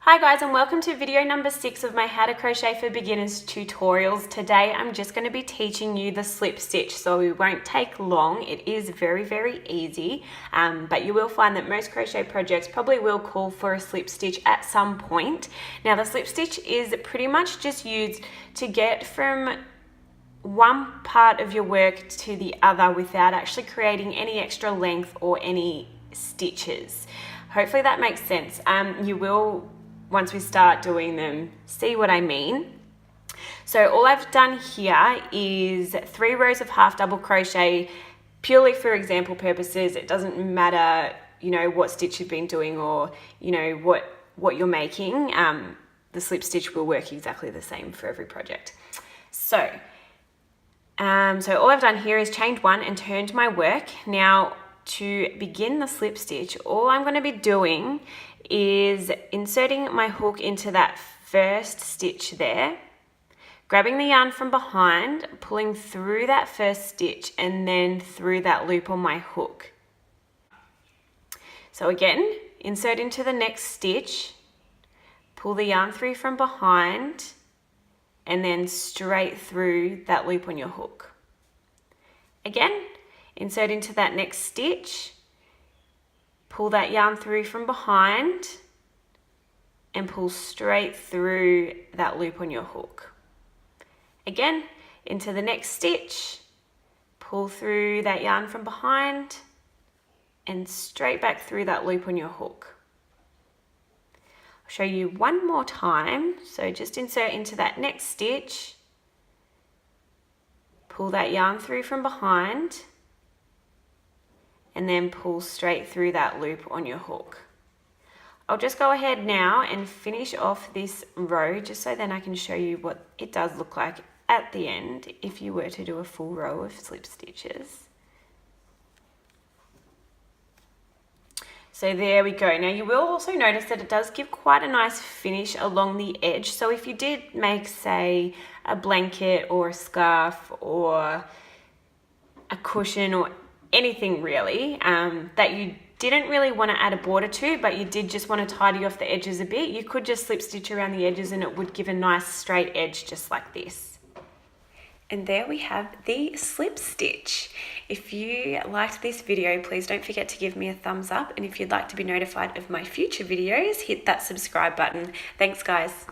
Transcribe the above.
Hi guys, and welcome to video number 6 of my How to Crochet for Beginners tutorials. Today I'm just going to be teaching you the slip stitch, so it won't take long. It is very easy, but you will find that most crochet projects probably will call for a slip stitch at some point. Now the slip stitch is pretty much just used to get from one part of your work to the other without actually creating any extra length or any stitches. Hopefully that makes sense. You will, once we start doing them, see what I mean. So all I've done here is 3 rows of half double crochet purely for example purposes. It doesn't matter, you know, what stitch you've been doing or, you know, what you're making. The slip stitch will work exactly the same for every project. So all I've done here is chained 1 and turned my work. Now to begin the slip stitch, all I'm going to be doing is inserting my hook into that first stitch there, grabbing the yarn from behind, pulling through that first stitch and then through that loop on my hook. So again, insert into the next stitch, pull the yarn through from behind and then straight through that loop on your hook. Again, insert into that next stitch, pull that yarn through from behind and pull straight through that loop on your hook. Again, into the next stitch, pull through that yarn from behind and straight back through that loop on your hook. I'll show you one more time. So just insert into that next stitch, pull that yarn through from behind and then pull straight through that loop on your hook. I'll just go ahead now and finish off this row just so then I can show you what it does look like at the end if you were to do a full row of slip stitches. So there we go. Now you will also notice that it does give quite a nice finish along the edge. So if you did make, say, a blanket or a scarf or a cushion or anything really that you didn't really want to add a border to, but you did just want to tidy off the edges a bit, you could just slip stitch around the edges and it would give a nice straight edge just like this. And there we have the slip stitch. If you liked this video, please don't forget to give me a thumbs up, and if you'd like to be notified of my future videos, hit that subscribe button. Thanks guys.